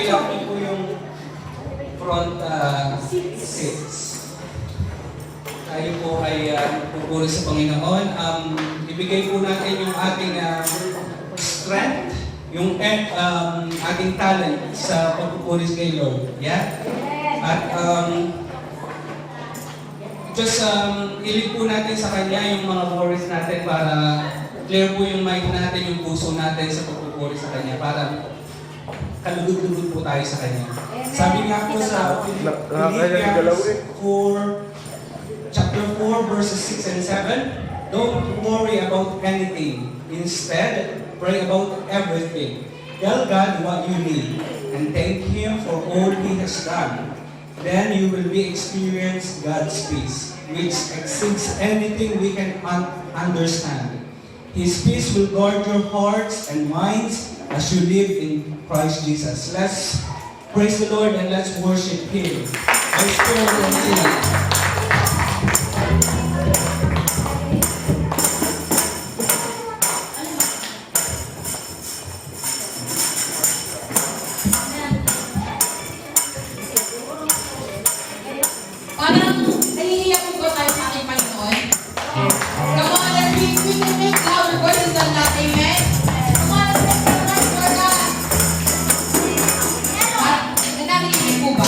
i-lock niyo po yung front seats. Tayo po ay pupuri sa Panginoon. Ibigay po natin yung ating strength, yung ating talent sa pagpupuri kay Lord. Yeah? At just ilig po natin sa Kanya yung mga worries natin para clear po yung mind natin, yung puso natin sa pagpupuri sa Kanya para kalugod-lugod po tayo sa Kanya. Sabi nga po sa Philippians 4, chapter 4, verses 6 and 7, don't worry about anything. Instead, pray about everything. Tell God what you need and thank Him for all He has done. Then you will be experience God's peace, which exceeds anything we can understand. His peace will guard your hearts and minds as you live in Christ Jesus. Let's praise the Lord and let's worship Him. Let's spirit and sing. Parang nahihiyak po ba tayo sa ating Panginoon? Come on, let's make louder voices than that, amen? Come on, let's make some noise for God. Nagkakakinig po ba?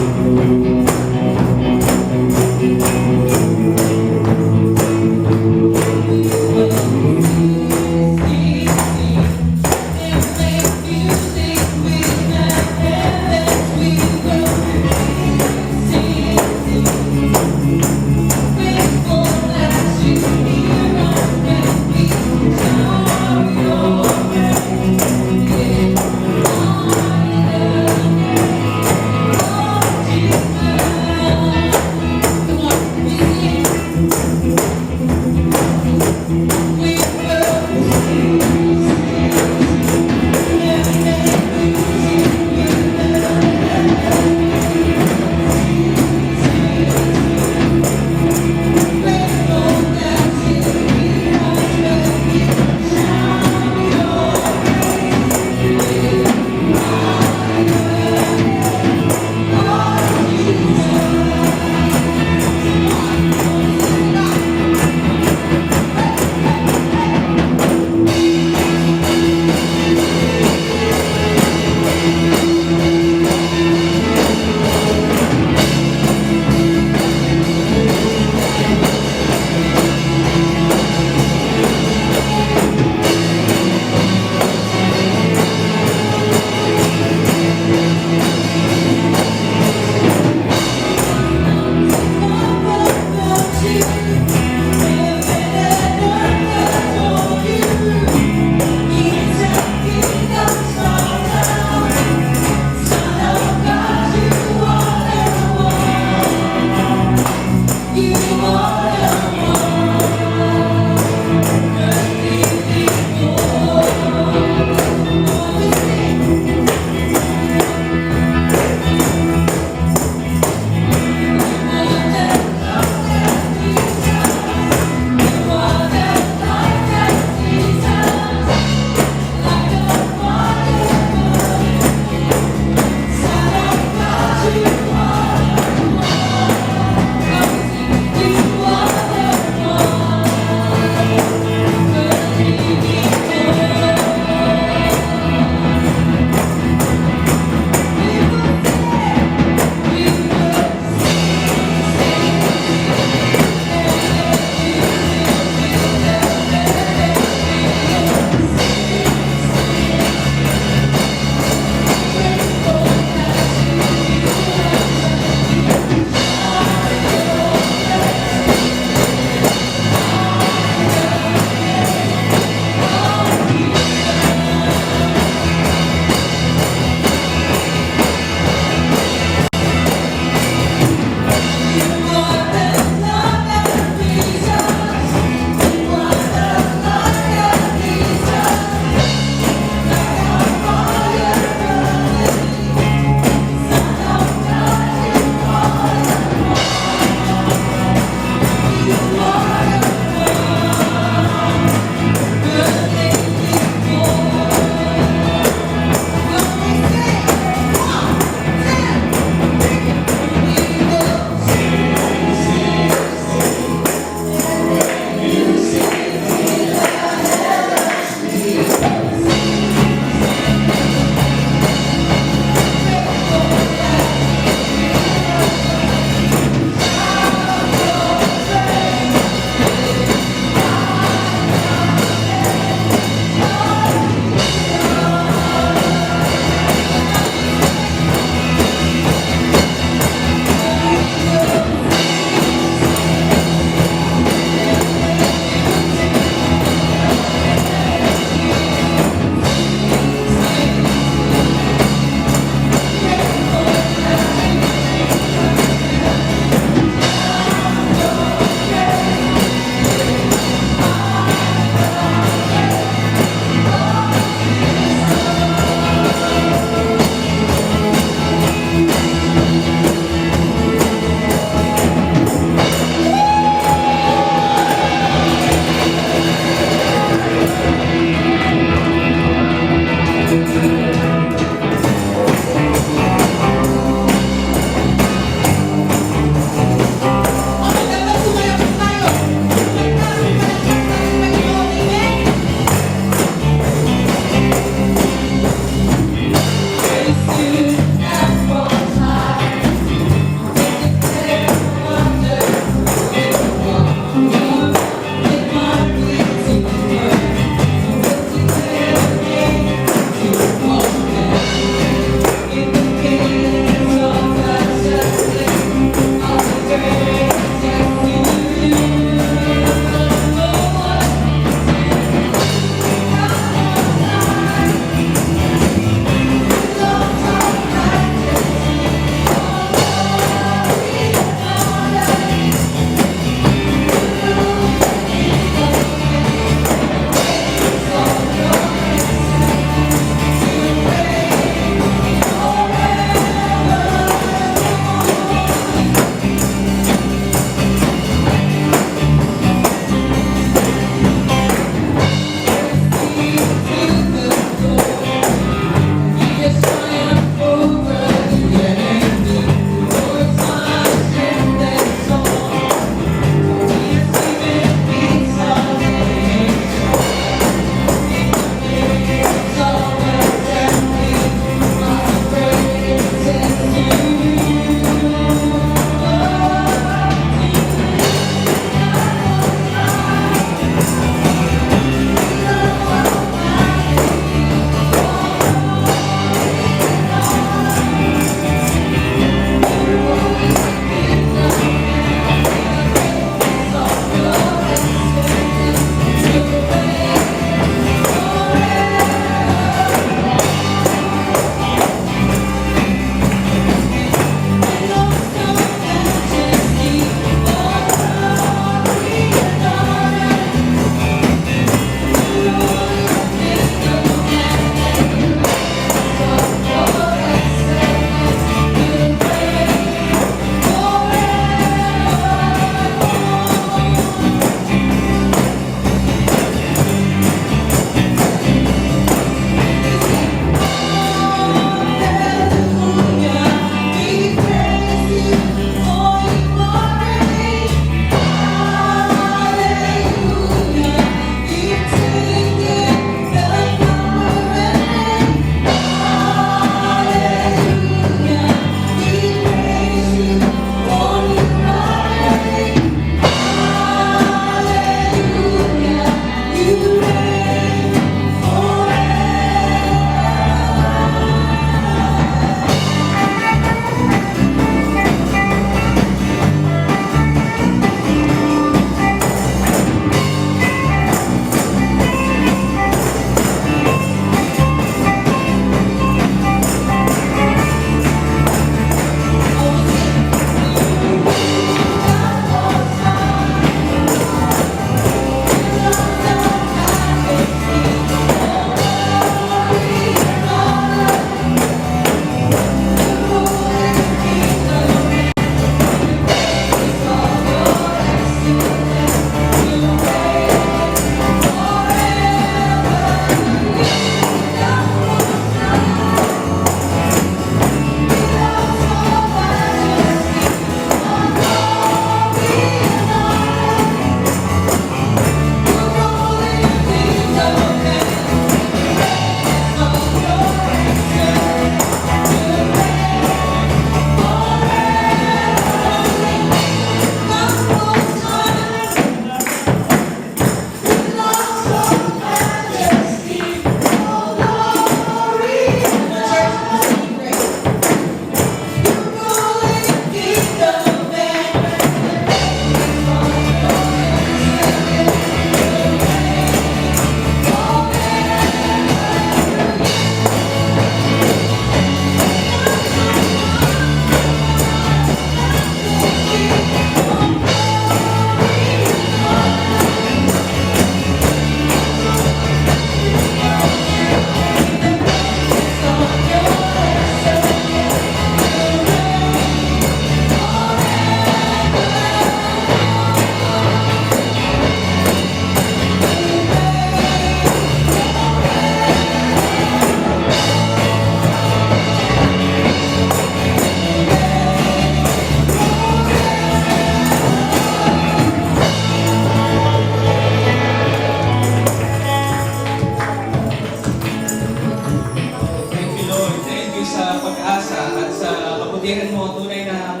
maintindihan mo tunay na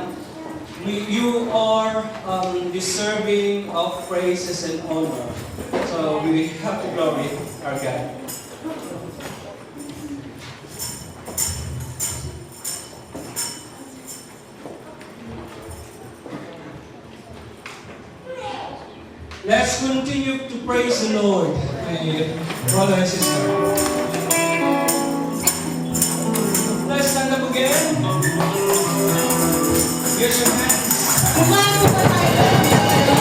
you are deserving of praises and honor. So we have to glory our God. Let's continue to praise the Lord, my brother and sister. Let's stand up again. Raise your hands. Kumain po ba tayo? Teka.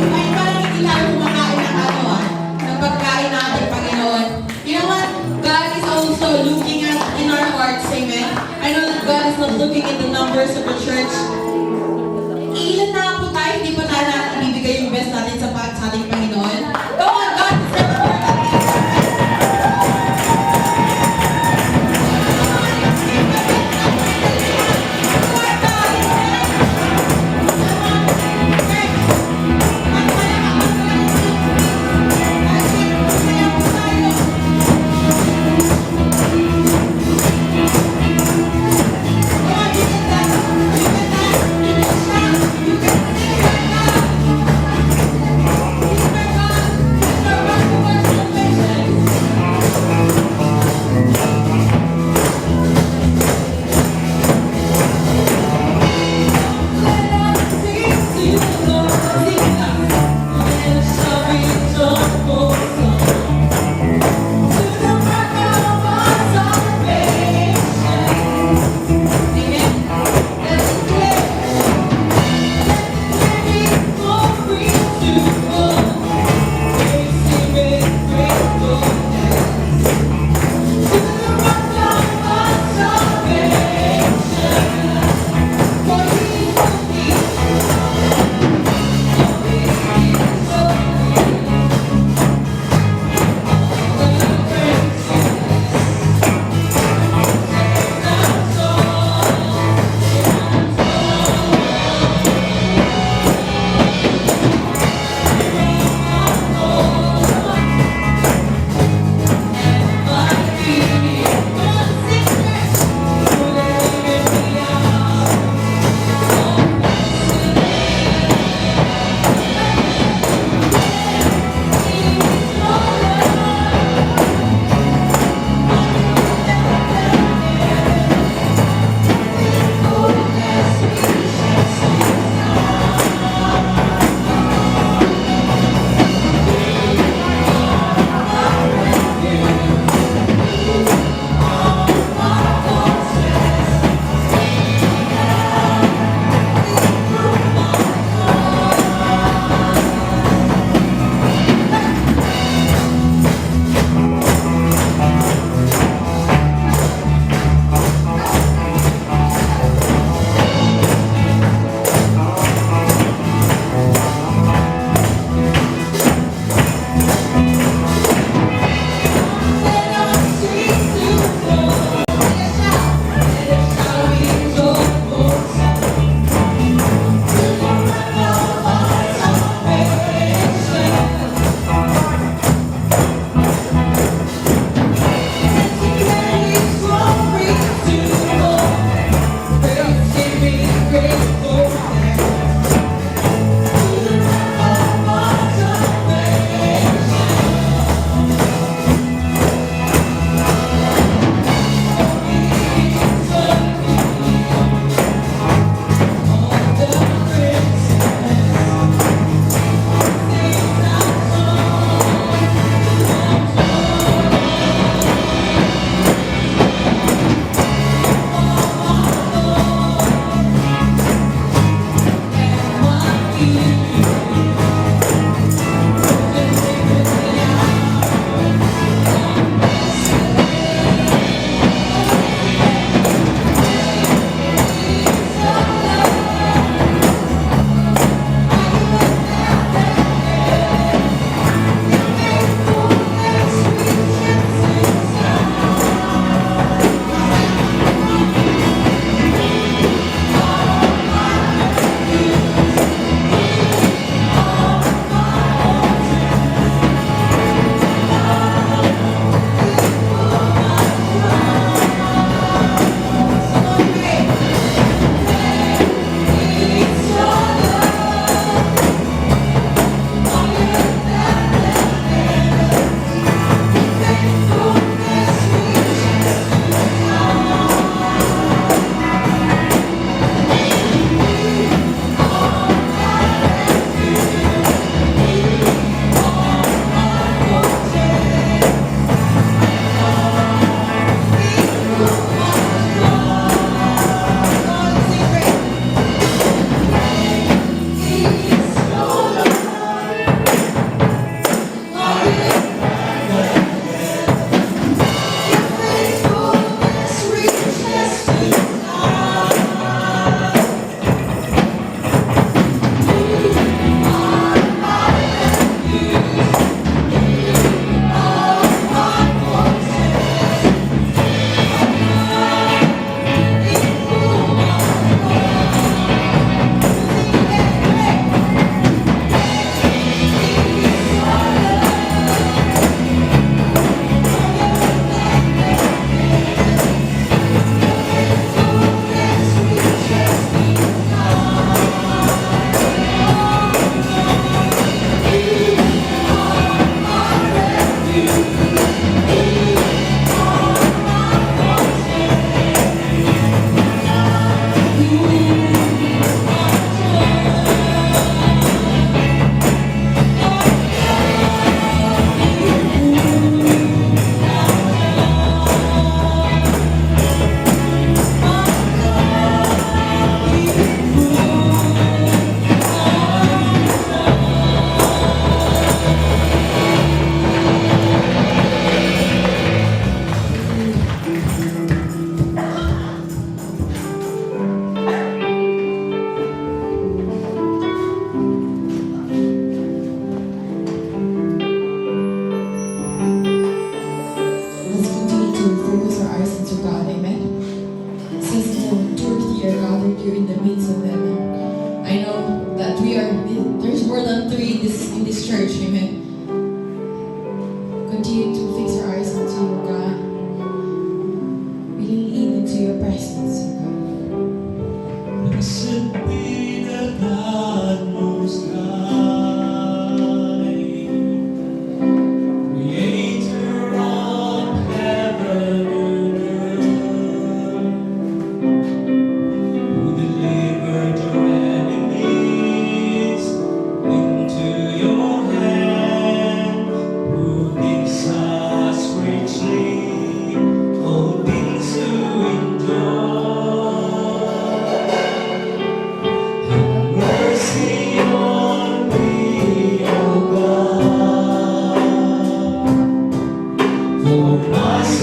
May parang hindi tayo kumakain ng ng pagkain ng ating Panginoon. You know what? God is also looking at in our hearts, amen? I know that God is not looking at the numbers of the church. Ilan na po tayo, hindi pa tayo natin ibibigay yung best natin sa ating Panginoon. Come on, God is never heard of this. You can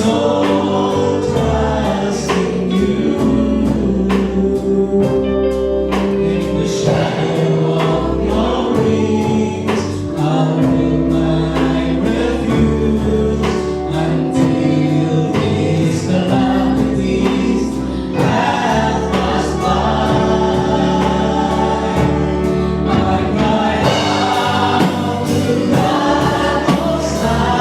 so trusting you. In the shadow of your wings, I'll build my refuge until these calamities have passed by. I cry out to God Most High.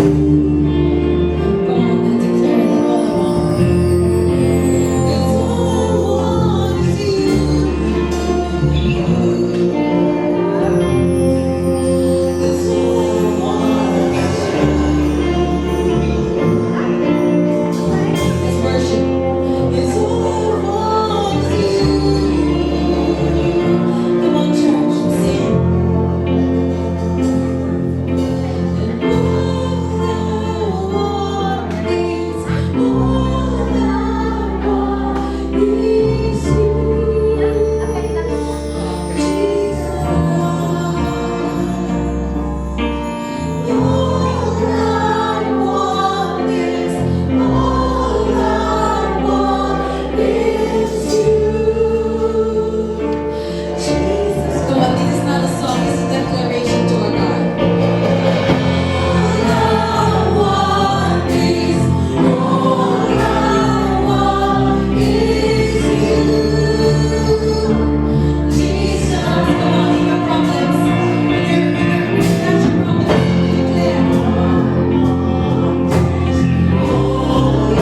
Come on and declare that all I want. 'Cause all I want is you. 'Cause all I want is worship. 'Cause all I want is you. Come on, church, sing. And all I want is Jesus. Come on, this is not a song, this is a declaration to our God. All I want is you. Jesus, come on, in your problems, in your financial problems, declare. All I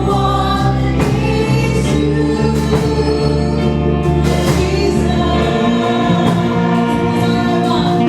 want is you. Jesus, all I want.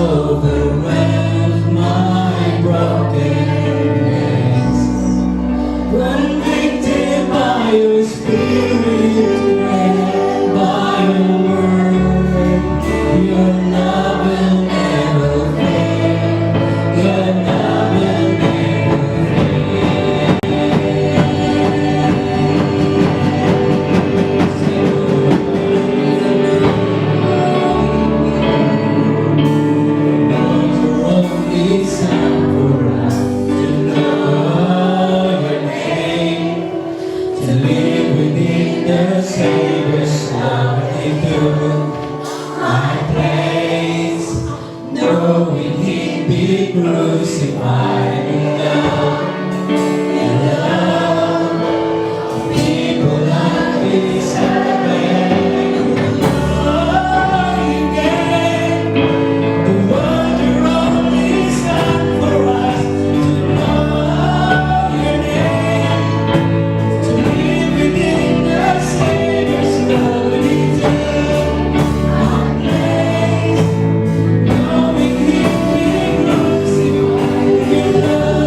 overwhelmed my brokenness. Convicted by your spirit and by your word, your love will never fail. Your love will never fail. Only time for us to know your name, to live within the Savior's lovely through my place, knowing He'd be crucified in love, people like this have been again. The wonder only time for us to know your name, to live within the Savior's lovely through our place, knowing He'd be crucified in love.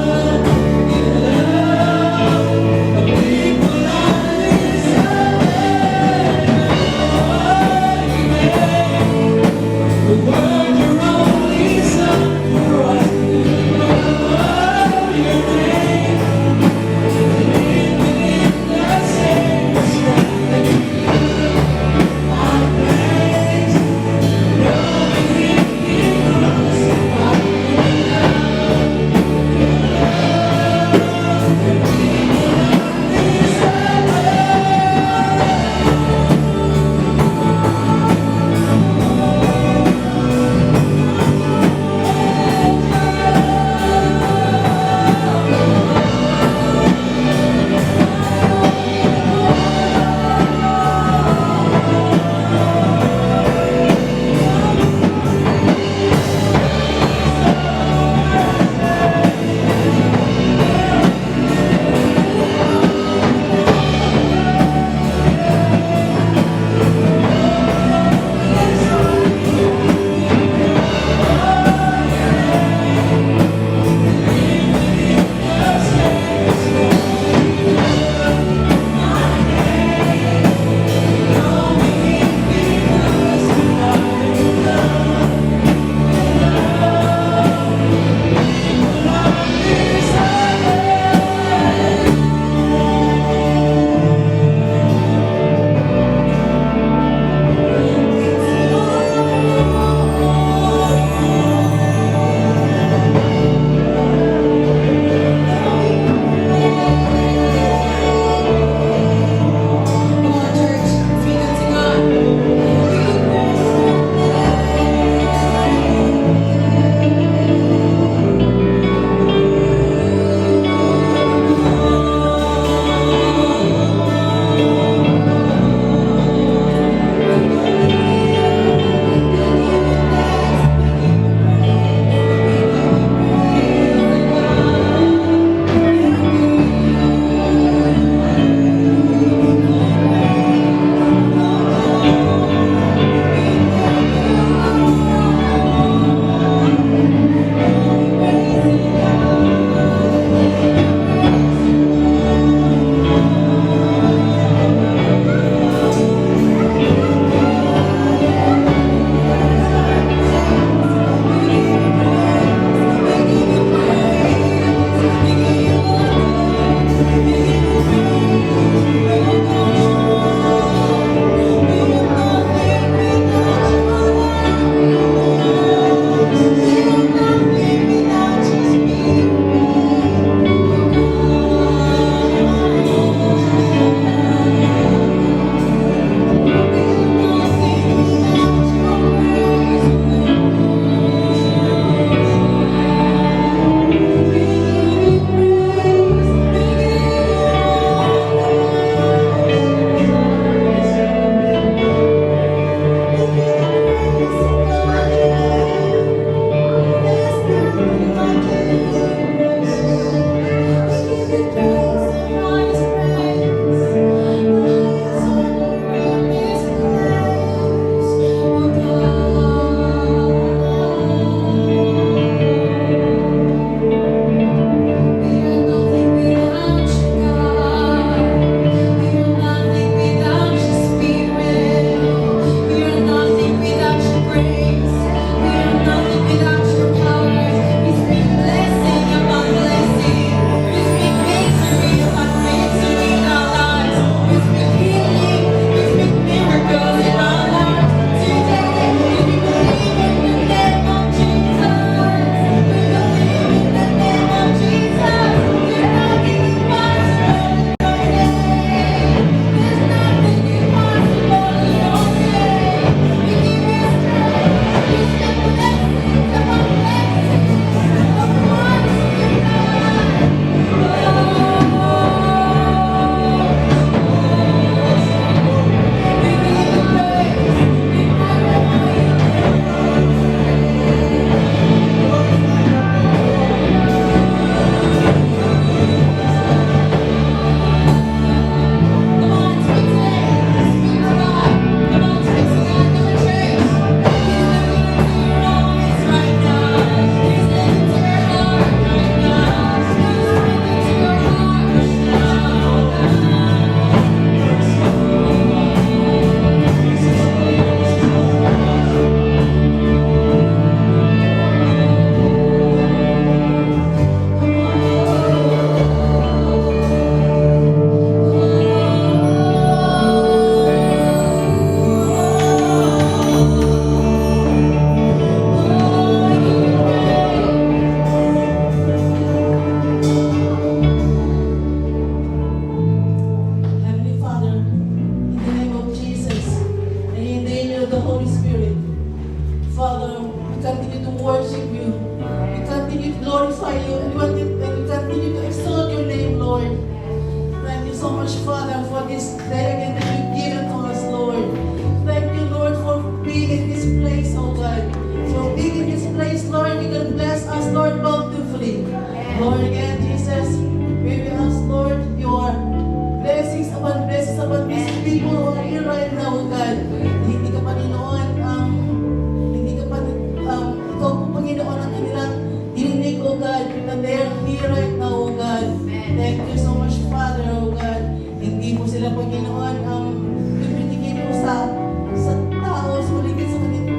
worship you. We continue to glorify you. And we continue to exalt your name, Lord. Thank you so much, Father, for this day again that you've given to us, Lord. Thank you, Lord, for being in this place, oh God. For being in this place, Lord, you can bless us, Lord, bountifully. Lord, again, Jesus, we will ask, Lord, your blessings upon these people who are here right now, oh God. Hindi ka, Panginoon, ikaw po, Panginoon, ang kanilang dininig, oh God, that they are here right now, oh God. Thank you so much, Father, oh God. Hindi po sila, Panginoon, pipitigin po sa tao, sa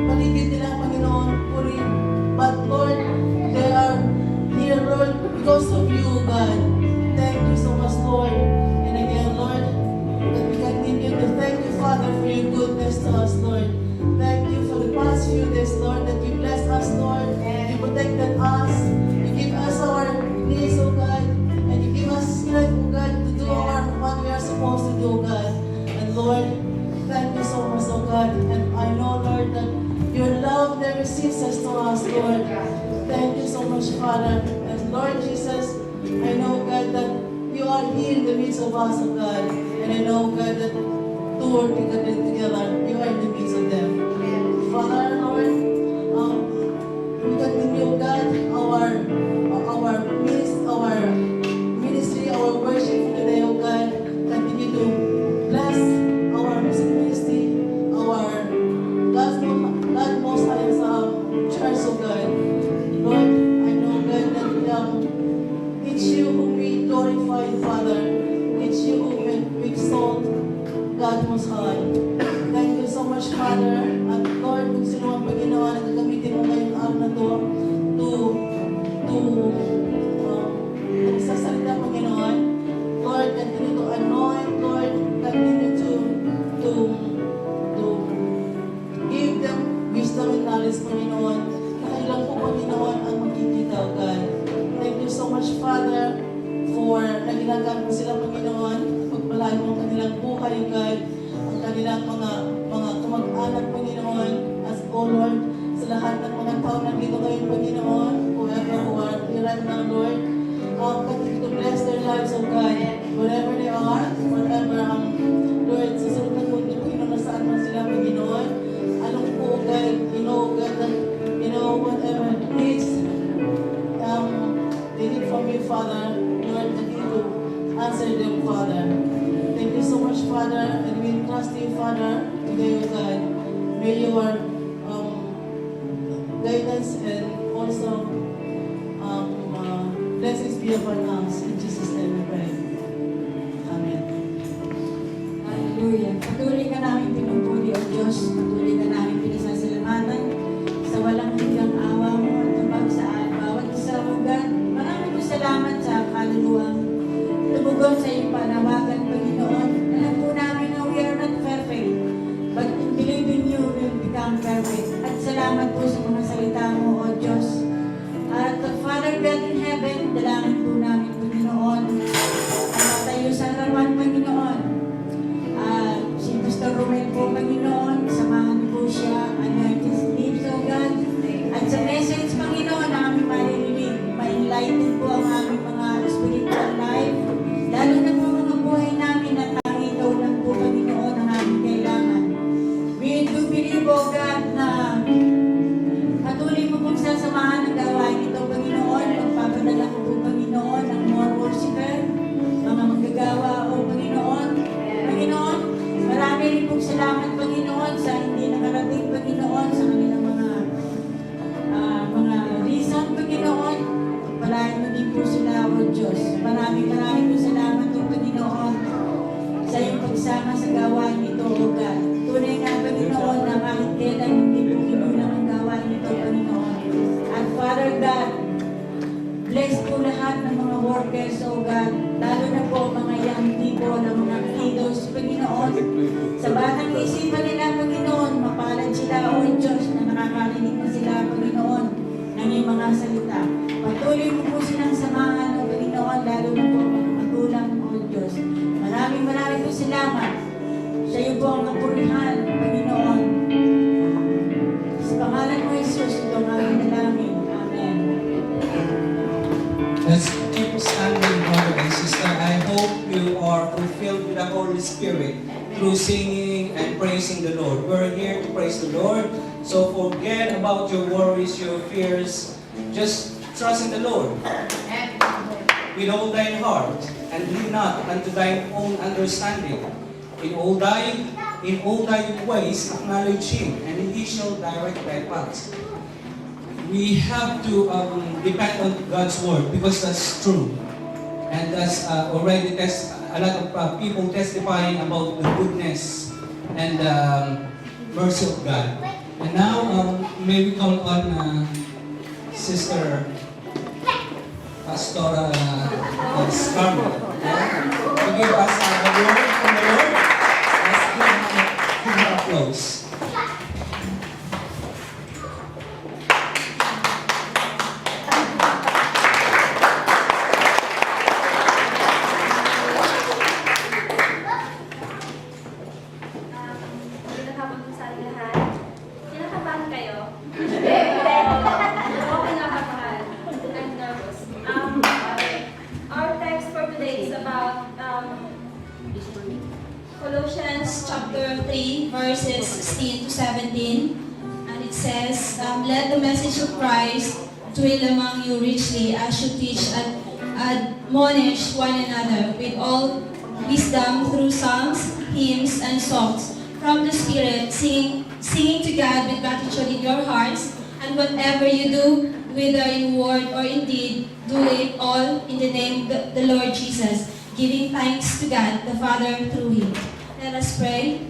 paligid nila, Panginoon, puri. But Lord, they are here, Lord, because of you, oh God. Thank you so much, Lord. And again, Lord, that we continue to thank you, Father, for your goodness to us, Lord. Thank you for the past few days, Lord, that you blessed us, Lord. You protected us. You give us our needs, oh God. And you give us strength, oh God, to do what we are supposed to do, oh God. And Lord, thank you so much, oh God. And I know, Lord, that your love never ceases to us, Lord. Thank you so much, Father. And Lord Jesus, I know, God, that you are here in the midst of us, oh God. And I know, God, that two or three gathered together, you are in the midst of them. Father, Lord, we continue, God, our ministry, our worship today, oh God. Continue to bless our music ministry, our God Most High's church, oh God. Lord, I know, God, that it's you whom we glorify, Father. It's you whom we exalt, God Most High. Thank you so much, Father. At Lord, kung sino ang Panginoon na gagamitin mo ngayong araw na to magsasalita, Panginoon. Lord, continue to anoint, Lord. Continue to give them wisdom and knowledge, Panginoon. Na kailan po, Panginoon, ang makikita, O God. Thank you so much, Father, for nagilagan mo sila, Panginoon. Pagpalain mo ang kanilang buhay, O God. Ang kanilang mga kamag-anak, Panginoon. As O Lord, sa lahat ng mga tao nandito ngayon, Panginoon. Whoever who are here right now, Lord. Continue to bless their lives, O God. Wherever they are, whatever, Lord, sa sunod na mundo, Panginoon, nasaan man sila, Panginoon. Alam po, O God, God, that, whatever needs, they need from you, Father. Lord, continue to answer them, Father. Thank you so much, Father, and we trust you, Father, today, O God. May your guidance and also blessings be upon us. In Jesus' name we pray. Amen. Hallelujah. Patuloy ka namin pinupuri, O Diyos. Patuloy ka namin pinasasalamatan sa walang hanggang awa mo at kapagsaan. Bawat isa, O God. Maraming po salamat sa kaluluwang lumugon sa iyong panawagan, Panginoon. Alam po namin na we are not perfect, but in believing you, we will become perfect. At salamat po sa mga salita mo, O Diyos. At Father God in heaven, dalangin po namin, Panginoon, tayo sa harapan, Panginoon. Si Pastor Romel po, Panginoon, samahan niyo po siya, anoint his lips, O God. At sa message, Panginoon, na aming maririnig, ma-enlighten po ang aming mga spiritual life, lalo na po mga buhay namin at tanging ikaw lang po, Panginoon, ang aming kailangan. We do believe, O God, na patuloy mo pong sasamahan ng gawain ito, Panginoon. Magpapadala ko po, Panginoon, ng more worshiper, mga manggagawa, O Panginoon. Panginoon, marami rin pong salamat, Panginoon, sa hindi nakarating, Panginoon, sa kanilang mga reason, Panginoon. Palayan mo din po sila, O Diyos. Maraming po salamat, O Panginoon, sa iyong pagsama sa gawain ito, O God. Tunay nga, Panginoon, na kahit kailan hindi po kinulang ang gawain ito, Panginoon. At Father God, bless po lahat ng mga workers, O God, lalo na po mga young people, ng mga kiddos, Panginoon. Sa batang isipan nila, Panginoon, mapalad sila, O Diyos, na nakakarinig na sila, Panginoon, ng iyong mga salita. Patuloy mo po silang samahan, O Panginoon, lalo na po mga magulang, O Diyos. Maraming po salamat. Sa iyo po ang kapurihan, Panginoon. Sa pangalan mo, Jesus, ito ang aming dalangin. Let's keep standing, brother and sister. I hope you are fulfilled with the Holy Spirit through singing and praising the Lord. We're here to praise the Lord. So forget about your worries, your fears. Just trust in the Lord with all thine heart, and lean not unto thine own understanding. In all thy ways acknowledge Him, and He shall direct thy paths. We have to depend on God's word because that's true, and that's already a lot of people testifying about the goodness and mercy of God. And now, may we call on Sister Pastora Scarlett to give us a word from the Lord. Let's give her applause. Magandang hapon po sa lahat. Kinakabahan kayo? Okay na kabahan. I'm nervous. Our text for today is about Colossians chapter 3, verses 16 to 17. And it says, let the message of Christ dwell among you richly as you teach and admonish one another with all wisdom through psalms, hymns, and songs from the Spirit, singing to God with gratitude in your hearts. And whatever you do, whether in word or in deed, do it all in the name of the Lord Jesus, giving thanks to God the Father through Him. Let us pray.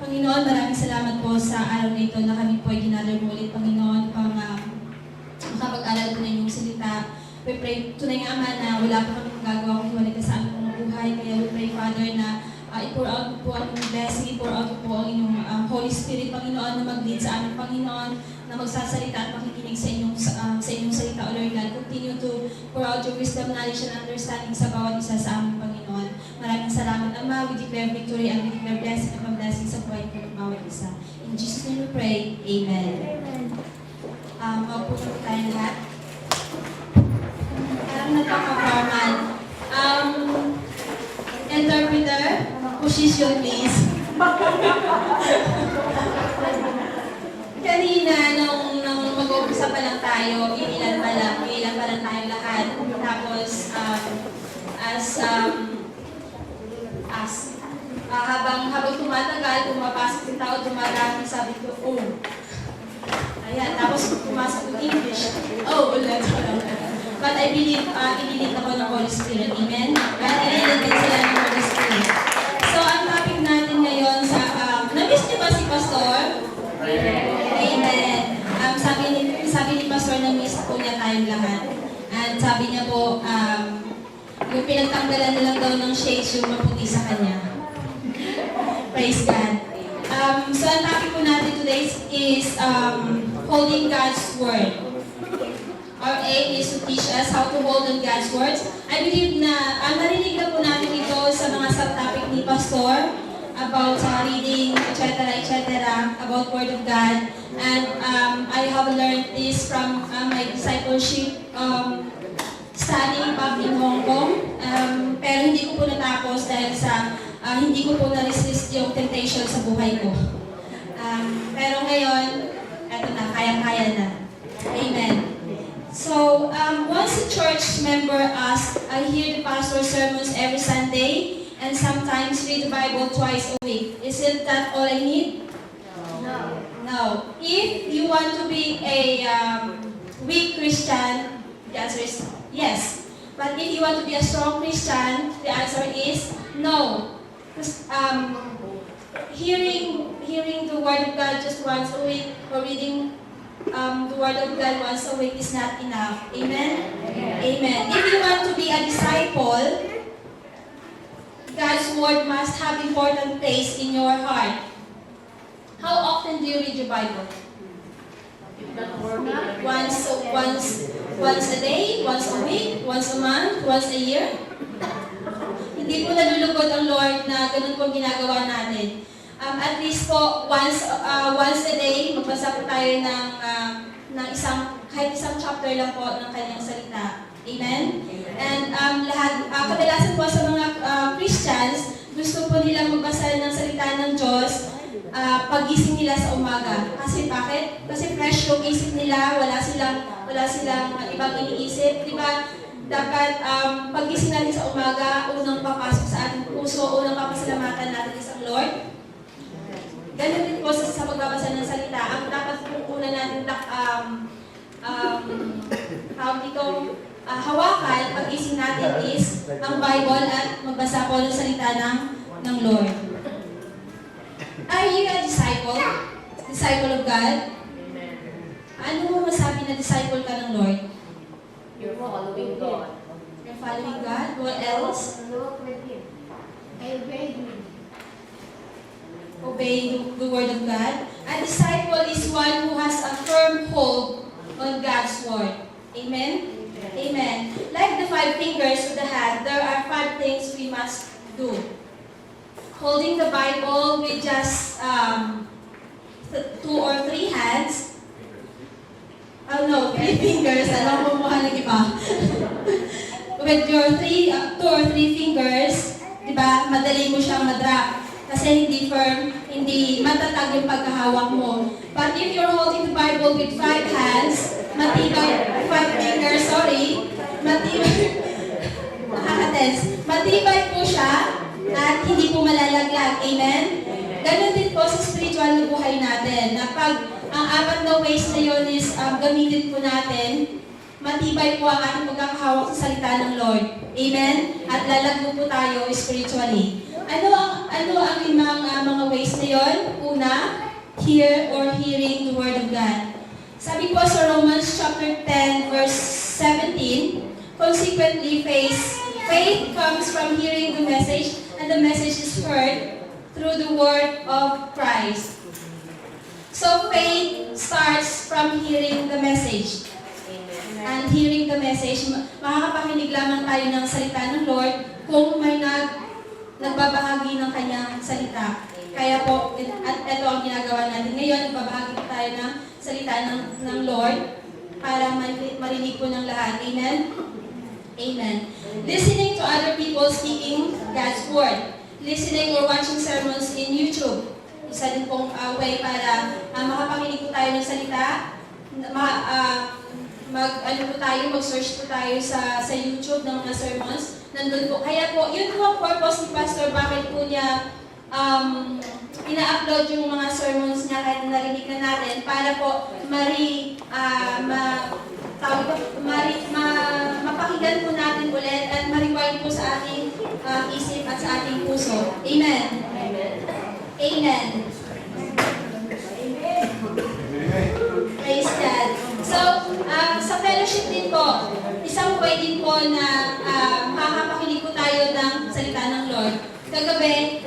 Panginoon, maraming salamat po sa araw na ito na kami po ay ginather mo ulit, Panginoon, pang makapag-aral po na inyong salita. We pray, tunay nga Ama, na wala pa kami magagawa kung hiwalay ka sa aming mga buhay. Kaya we pray, Father, na i-pour out po ang inyong blessing, i-pour out po ang inyong Holy Spirit, Panginoon, na mag-lead sa aming Panginoon, na magsasalita at makikinig sa inyong salita, O Lord God. Continue to pour out your wisdom, knowledge, and understanding sa bawat isa sa aming Panginoon. Maraming salamat, Ama. We declare victory and we declare blessing at blessing sa buhay ko ng bawat isa. In Jesus' name we pray. Amen. Maupo na po tayo lahat. Nagkakaparman. Interpreter, position please. Kanina, nung mag-uumpisa pa lang tayo, ilan pa lang tayo lahat. Tapos, habang tumatagal, pumapasok yung tao, dumarami, sabi ko, oh. Ayan, tapos pumasok yung English. Oh, ulit. But I believe, inilit ako ng Holy Spirit. Amen? At inilit din sila ng Holy Spirit. So, ang topic natin ngayon sa, na-miss niyo ba si Pastor? Amen. Sabi ni Pastor, na-miss po niya tayong lahat. At sabi niya po, yung pinagtanggalan na lang daw ng shades yung maputi sa kanya. Praise God. So, ang topic po natin today is holding God's Word. Our aim is to teach us how to hold on God's words. I believe na narinig na po natin ito sa mga subtopic ni Pastor about reading, etc., about Word of God. And I have learned this from my discipleship studying back in Hong Kong. Pero hindi ko po natapos dahil sa hindi ko po na-resist yung temptation sa buhay ko. Pero ngayon, eto na, kayang-kaya na. Amen. So, once a church member asked, I hear the pastor's sermons every Sunday and sometimes read the Bible twice a week. Isn't that all I need? No. If you want to be a weak Christian, the answer is yes. But if you want to be a strong Christian, the answer is no. Because hearing the Word of God just once a week or reading the Word of God once a week is not enough. Amen? Amen. If you want to be a disciple, God's Word must have important place in your heart. How often do you read your Bible? Once a day, once a week, once a month, once a year? Hindi po nalulugod ang Lord na ganun po ang ginagawa natin. At least po, once a day, magbasa po tayo ng isang kahit isang chapter lang po ng kanyang salita. Amen? And kadalasan po sa mga Christians, gusto po nilang magbasa ng salita ng Diyos pagising nila sa umaga. Kasi bakit? Kasi fresh yung isip nila, wala silang ibang iniisip. Di ba? Dapat pagising natin sa umaga, unang papasok sa ating puso, unang papasalamatan natin is ang Lord. Ganun din po sa pagbabasa ng salita. Ang dapat po una natin hawakan pag-ising natin is ang Bible at magbasa po ng salita ng Lord. Are you a disciple? Disciple of God? Ano mo masabi na disciple ka ng Lord? You're following God. You're following God? What else? And walk with Him. Obey Him. Obey the word of God. A disciple is one who has a firm hold on God's word. Amen? Amen. Like the 5 fingers of the hand, there are 5 things we must do. Holding the Bible with just 2 or 3 hands. Oh no, 3 fingers. Alam mo mukha ng iba. With your 2 or 3 fingers, di ba, madali mo siyang madrap. Kasi hindi firm, hindi matatag yung pagkahawak mo. But if you're holding the Bible with 5 hands, matibay, 5 fingers, matibay po siya at hindi po malalaglag. Amen? Ganon din po sa spiritual na buhay natin, na pag ang 4 na ways na yun is gamitin po natin, matibay po ang ating pagkakahawak sa salita ng Lord. Amen? At lalago po tayo spiritually. Ano ang 5 mga ways na yun? Una, hear or hearing the Word of God. Sabi po sa Romans chapter 10 verse 17, consequently faith comes from hearing the message, and the message is heard through the word of Christ. So faith starts from hearing the message. And hearing the message, makakapakinig lamang tayo ng salita ng Lord kung may nagbabahagi ng kanyang salita. Kaya po, at ito ang ginagawa natin ngayon, nagbabahagi po tayo ng salita ng Lord para marinig po ng lahat. Amen? Amen. Listening to other people speaking God's Word. Listening or watching sermons in YouTube. Isa din pong way para makapakinig po tayo ng salita. Mag-search po tayo sa YouTube ng mga sermons. Nandun po. Kaya po, yun po ang purpose ni Pastor, bakit po niya ina-upload yung mga sermons niya kahit narinig na natin para po mapakinggan po natin ulit at ma-rewind po sa ating isip at sa ating puso. Amen? Amen. Amen. Praise God. So, sa fellowship din po, isang way din po na makakapakinig po tayo ng salita ng Lord. Kagabi,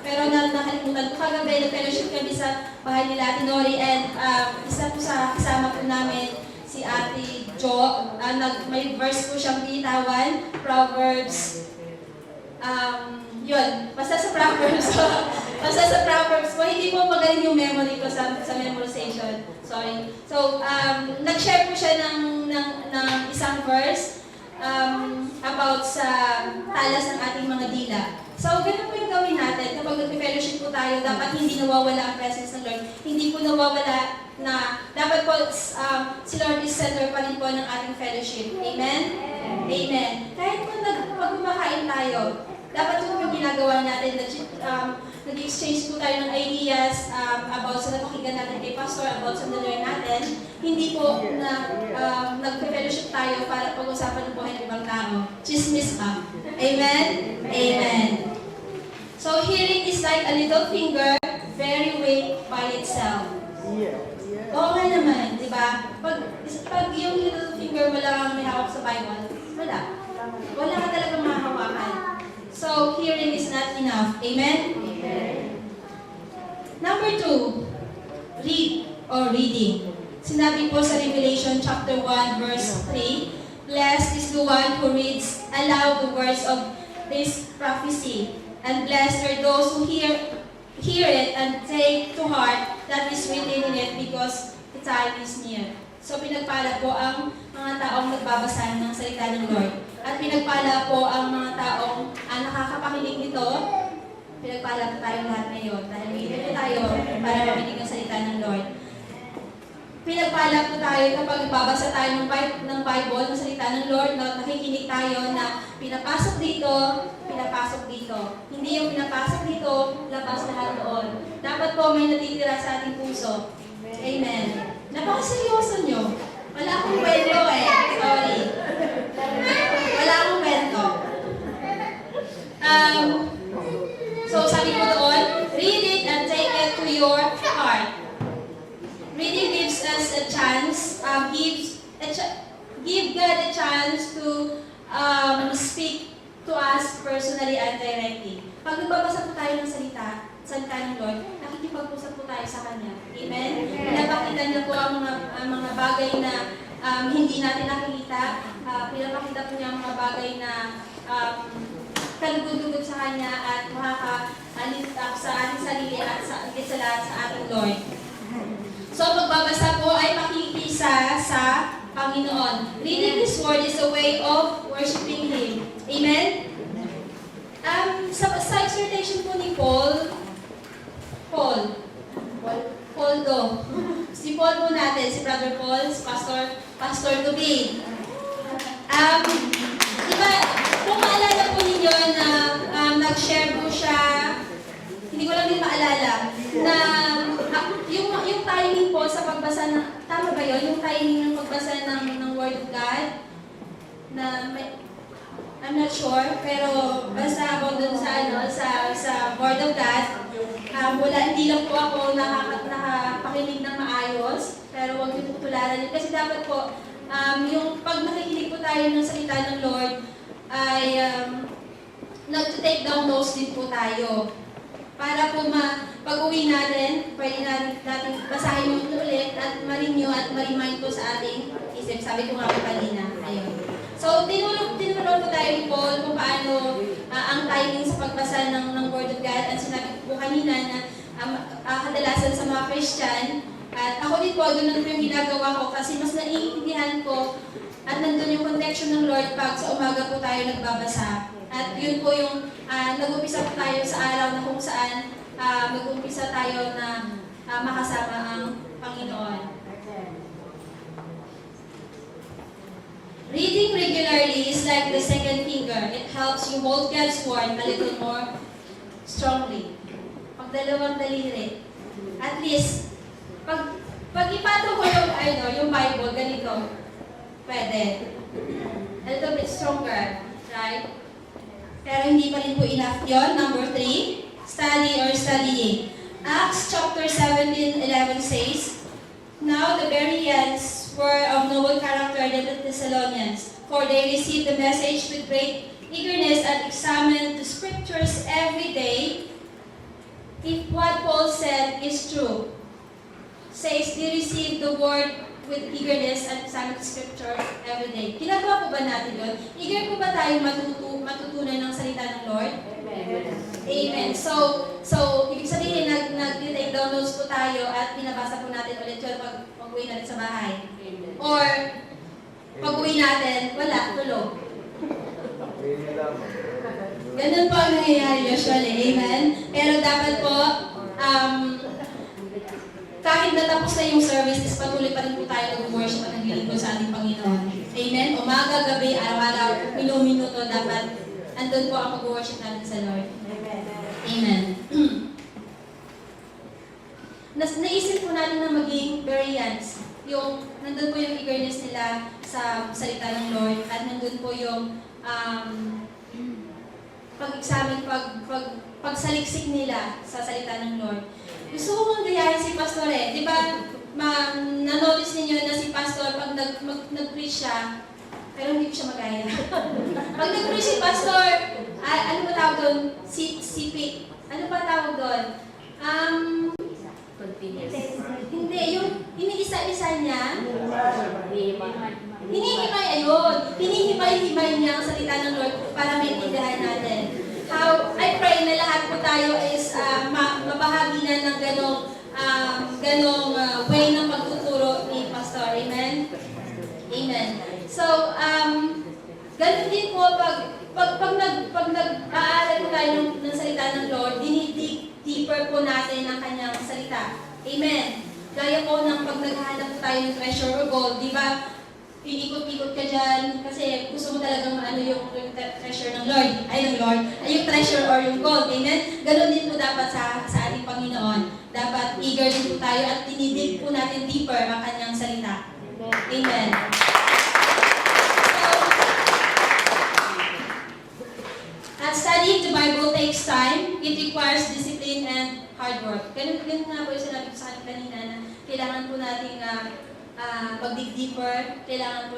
pero nakalimutan ko, kagabi nag-fellowship kami sa bahay nila Ate Nori, and isa po sa kasama po namin, si Ate Jo, may verse po siyang binitawan, Proverbs, basta sa Proverbs po, hindi po magaling yung memory ko sa memorization. Sorry. So, nag-share po siya ng isang verse about sa talas ng ating mga dila. So, ganun po yung gawin natin. Kapag nag-fellowship po tayo, dapat hindi nawawala ang presence ng Lord. Hindi po nawawala na dapat po si Lord is center pa rin po ng ating fellowship. Amen? Amen. Kahit po pag kumakain tayo, dapat po yung ginagawa natin, nag-exchange po tayo ng ideas about sa napakinggan natin kay Pastor, about sa nalawin natin. Hindi po na nag-fellowship tayo para pag-usapan ng buhay ng ibang tao. Chismis pa. Amen? Amen. So hearing is like a little finger, very weak by itself. Oo nga naman, di ba? Pag yung little finger mo lang may hawak sa Bible, wala. Wala ka talagang mahahawakan. So, hearing is not enough. Amen? Amen. Number 2, read or reading. Sinabi po sa Revelation chapter 1 verse 3, blessed is the one who reads aloud the words of this prophecy, and blessed are those who hear it and take to heart that is written in it, because the time is near. So pinagpala po ang mga taong nagbabasa ng salita ng Lord. At pinagpala po ang mga taong nakakapakinig nito. Pinagpala po tayo lahat ngayon dahil dito tayo para makinig ng salita ng Lord. Pinagpala po tayo kapag nagbabasa tayo ng Bible, ng salita ng Lord, nakikinig tayo na pinapasok dito, pinapasok dito. Hindi yung pinapasok dito, labas lahat doon. Dapat po may natitira sa ating puso. Amen. Napakaseryoso nyo. Wala akong kwento eh. Sorry. Wala akong kwento. So sabi ko doon, read it and take it to your heart. Reading gives us a chance, give God a chance to speak to us personally and directly. Pag nagbabasa po tayo ng salita ng Lord, nakikipag-usap po tayo sa Kanya. Amen? Pinapakita niya po ang mga bagay na hindi natin nakikita. Pinapakita po niya ang mga bagay na kalugod-lugod sa Kanya at makaka-alitak sa ating sarili at sa lahat sa ating Lord. So, pagbabasa po ay pakikisa sa Panginoon. Reading His Word is a way of worshiping Him. Amen? Sa exhortation po ni Paul do. Si Paul po natin, si Brother Paul, si Pastor to be. Diba, kung maalala po ninyo na nag-share po siya, hindi ko lang din maalala, na yung timing po sa pagbasa ng, tama ba yun? Yung timing ng pagbasa ng Word of God, na I'm not sure, pero basta ako dun sa Word of God, hindi lang po ako nakapakinig ng maayos, pero huwag niyo po tularan yun. Kasi dapat po, yung pag nakikinig po tayo ng salita ng Lord, ay nag-take down notes din po tayo. Para po pag-uwi natin, pwede natin basahin yung ulit at ma-renew at ma-remind po sa ating isip. Sabi ko nga po kanina. Ayun. So, tinulong po tayo ni Paul kung paano ang timing sa pagbasa ng Word of God. At sinabi ko po kanina na kadalasan sa mga Christian, at ako din po, doon po yung ginagawa ko kasi mas naiintindihan ko at nandun yung connection ng Lord pag sa umaga po tayo nagbabasa. At yun po yung nag-umpisa po tayo sa araw na kung saan mag-umpisa tayo na makasama ang Panginoon. Reading regularly is like the second finger. It helps you hold God's Word a little more strongly. Pag dalawang daliri. At least, pag ipato ko yung Bible, ganito, pwede. A little bit stronger, right? Pero hindi pa rin po enough yun. Number 3, study or studying. Acts chapter 17:11 says, Now the Bereans were of noble character than the Thessalonians, for they received the message with great eagerness and examined the scriptures every day if what Paul said is true. Says they received the word with eagerness and examine the scripture every day. Ginagawa po ba natin yun? Eager po ba tayong matutunan ng salita ng Lord? Amen. Amen. So ibig sabihin, nag-take down notes po tayo at binabasa po natin ulit yun pag-uwi natin sa bahay. Or, pag-uwi natin, wala, tulog. Ganun po ang nangyayari usually. Amen. Pero dapat po, kahit natapos na yung service, is patuloy pa rin po tayo nag-worship at naglilingkod sa ating Panginoon. Amen? Umaga, gabi, araw-araw, minuto, dapat andun po ang pag-worship natin sa Lord. Amen. Naisip po natin na maging Bereans. Nandun po yung eagerness nila sa salita ng Lord at nandun po yung pag-examine, pagsaliksik nila sa salita ng Lord. Gusto ko mong gayahin si Pastor eh. Di ba, na-notice ninyo na si Pastor pag nag-preach siya, pero hindi ko siya magaya. Pag nag-preach si Pastor, ano ba tawag doon? Sipit. Ano ba tawag doon? Hindi, yung iniisa-isa niya. Hinihimay, ayun. Hinihimay-himay niya ang salita ng Lord para maintindihan natin. I pray na lahat po tayo is mabahagi na ng ganong way ng pagtuturo ni Pastor. Amen? Amen. So, ganun din po pag nag-aaral po tayo ng salita ng Lord, dinidig deeper po natin ang kanyang salita. Amen. Gaya po ng pag naghahanap po tayo ng treasure or gold, di ba? Iikot-ikot ka dyan kasi gusto mo talagang maano yung treasure ng Lord. Ay, yung treasure or yung gold. Amen? Ganon din po dapat sa ating Panginoon. Dapat eager din po tayo at dinidig po natin deeper ang kanyang salita. Amen. So, studying the Bible takes time. It requires discipline and hard work. Ganun nga po yung sinabi ko sa akin kanina na kailangan po nating mag-dig deeper, kailangan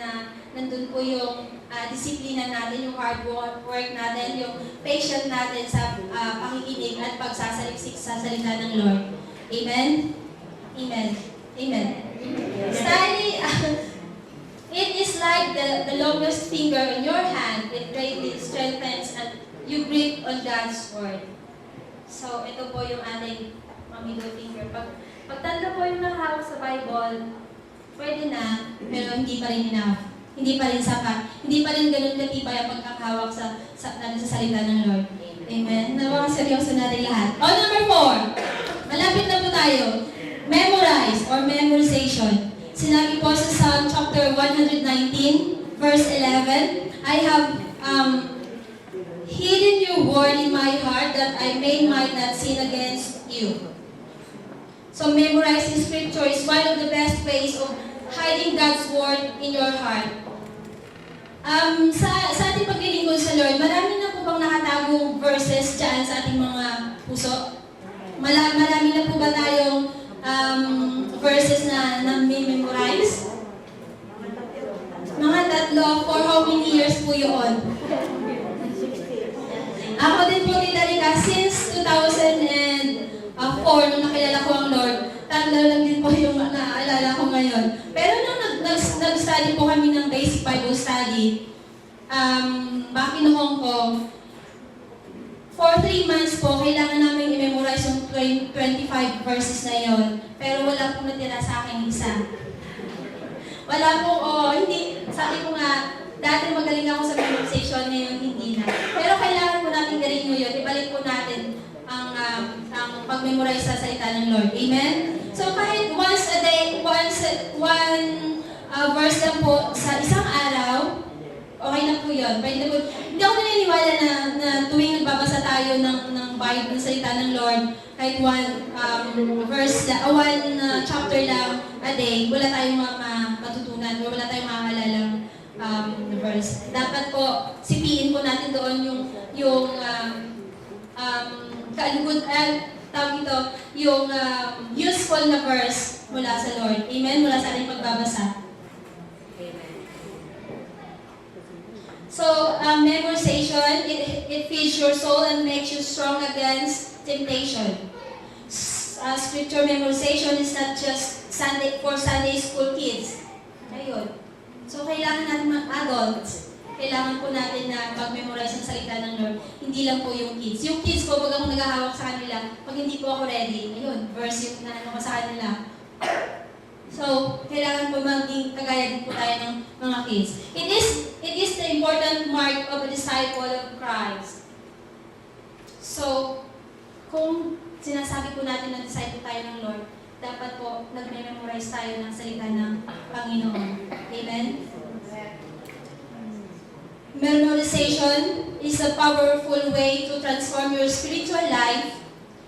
na nandun po yung disiplina natin, yung hard work natin, yung patient natin sa pakikinig at pagsasaliksik sa salita ng Lord. Amen? Amen. Amen. Study, it is like the longest finger in your hand. It greatly strengthens and you grip on God's Word. So, ito po yung ating middle finger. Pag tatlo po yung nakahawak sa Bible, pwede na, pero hindi pa rin enough. Hindi pa rin sapat. Hindi pa rin ganun katibay ang pagkakahawak sa salita ng Lord. Amen? Seryoso natin lahat. Number 4. Malapit na po tayo. Memorize or memorization. Sinabi po sa Psalm chapter 119, verse 11, I have hidden your word in my heart that I might not sin against you. So memorizing scripture is one of the best ways of hiding God's word in your heart. Sa ating paglilingkod sa Lord, marami na po bang nakatagong verses dyan sa ating mga puso? Marami na po ba tayong verses na memorize? Mga 3, for how many years po yun? Ako din po, Tita Rica, since 2004, nung nakilala ko ang Lord, 3 lang din po yung naaalala ko ngayon. Pero nung nag-study po kami ng basic Bible study, back in Hong Kong, for 3 months po, kailangan namin i-memorize yung 25 verses na yon. Pero wala pong natira sa akin isa. Wala po, hindi. Sabi ko nga, dati magaling ako sa memorization, ngayon hindi na. Pero kailangan po natin galing yun. Ibalik po natin ang pag-memorize sa salita ng Lord. Amen? So kahit once a day, one verse lang po sa isang araw, okay na po yun. Pwede po. Hindi ako naniniwala na tuwing nagbabasa tayo ng Bible, ng salita ng Lord, kahit one chapter lang a day, wala tayong matutunan, wala tayong makakalalang verse. Dapat po, sipiin po natin doon yung useful na verse mula sa Lord. Amen? Mula sa ating pagbabasa. So, memorization, it feeds your soul and makes you strong against temptation. Scripture memorization is not just for Sunday school kids. Ayun. So, kailangan natin mga adults, kailangan po natin na mag-memorize ang salita ng Lord. Hindi lang po yung kids. Yung kids po, wag akong naghahawak sa kanila. Pag hindi po ako ready, ayun, verse yung na ko sa kanila. So, kailangan po maging kagaya din po tayo ng mga kids. It is the important mark of a disciple of Christ. So, kung sinasabi po natin na disciple tayo ng Lord, dapat po nag-memorize tayo ng salita ng Panginoon. Amen? Memorization is a powerful way to transform your spiritual life.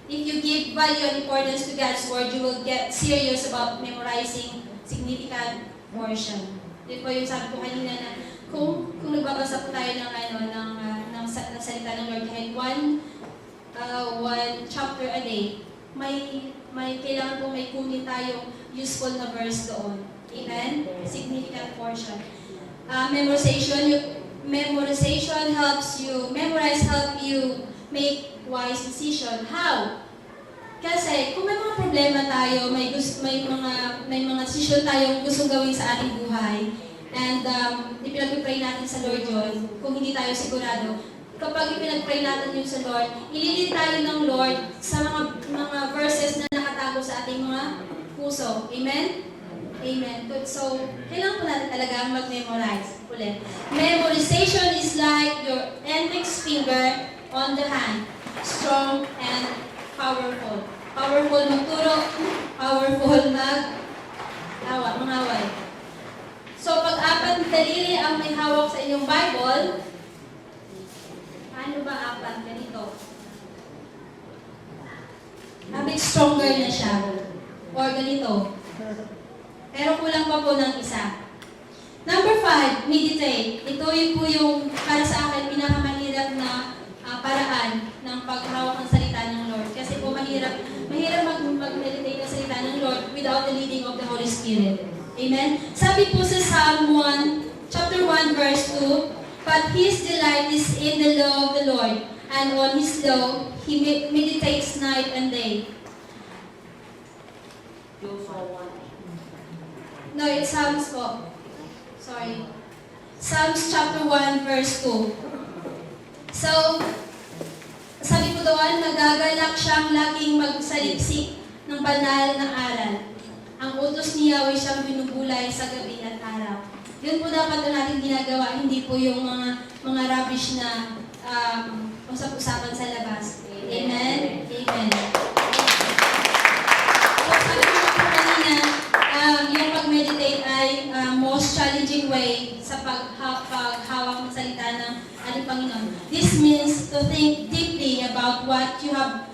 If you give value and importance to God's Word, you will get serious about memorizing significant portion. Yun po yung sabi ko kanina na kung nagbabasa po tayo ng salita ng Lord, kahit one chapter a day, may kailangan po may kunin tayong useful na verse doon. Amen? Significant portion. Memorization helps you make wise decision. How? Kasi kung may mga problema tayo, may mga decision tayong gustong gawin sa ating buhay, and ipinag-pray natin sa Lord yun, kung hindi tayo sigurado, kapag ipinag-pray natin yun sa Lord, ililid tayo ng Lord sa mga verses na nakatago sa ating mga puso. Amen? Amen. Good. So, kailangan po natin talaga mag-memorize ulit. Memorization is like your index finger on the hand. Strong and powerful. Powerful magturo, powerful mangaway. So, pag apat daliri ang may hawak sa inyong Bible, ano ba apat? Ganito. A bit stronger na siya. Or ganito. Pero kulang pa po ng isa. Number 5, meditate. Ito yung po yung para sa akin pinakamahirap na paraan ng paghawak ng salita ng Lord. Kasi po mahirap mag-meditate ng salita ng Lord without the leading of the Holy Spirit. Amen? Sabi po sa Psalm 1, chapter 1, verse 2, "But his delight is in the law of the Lord, and on his law he meditates night and day." No, it's Psalms po. Sorry. Psalms chapter 1, verse 2. So, sabi ko doon, nagagalak siyang laging magsaliksik ng banal na aral. Ang utos ni Yahweh siyang binubulay sa gabi at araw. Yun po dapat natin ginagawa, hindi po yung mga rubbish na usap-usapan sa labas. Amen? Amen. So, sabi ko po kanina, yung pag-meditate ay most challenging way sa paghawak ng salita ng ating Panginoon. This means to think deeply about what you have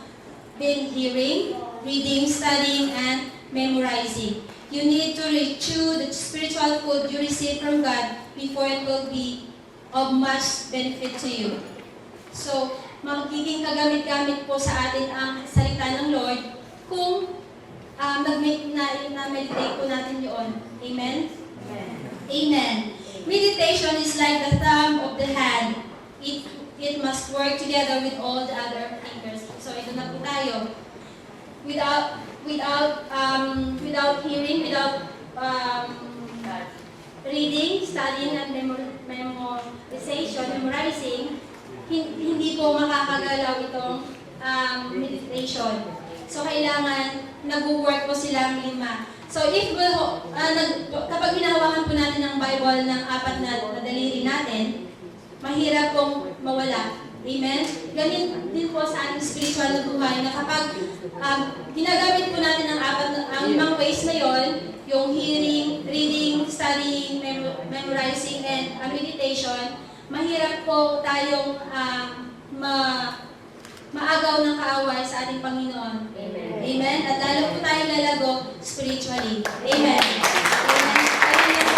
been hearing, reading, studying, and memorizing. You need to chew the spiritual food you receive from God before it will be of much benefit to you. So, magiging kagamit-gamit po sa atin ang salita ng Lord kung na-meditate po natin yun. Amen? Amen. Meditation is like the thumb of the hand. It must work together with all the other fingers. So, ito na po tayo. Without hearing, without reading, studying, and memorizing, hindi po makakagalaw itong meditation. So, kailangan nag-work po silang lima. So, kapag hinahawakan po natin ang Bible ng apat na daliri natin, mahirap pong mawala. Amen? Ganyan din po sa ating spiritual na buhay na kapag ginagamit po natin ang limang ways na yon, yung hearing, reading, studying, memorizing, and meditation, mahirap po tayong maagaw ng kaaway sa ating Panginoon. Amen. Amen? At lalo po tayong lalago spiritually. Amen. Amen. Ayun na po.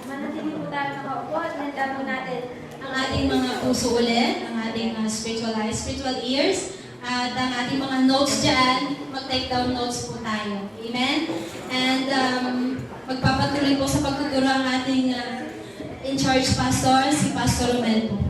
Manatili po tayo nakaupo at handa po natin ang ating mga puso ulit, ang ating spiritual eyes, spiritual ears, at ang ating mga notes dyan, mag-take down notes po tayo. Amen? And magpapatuloy po sa pagtuturo ang ating in-charge pastor, si Pastor Romel po.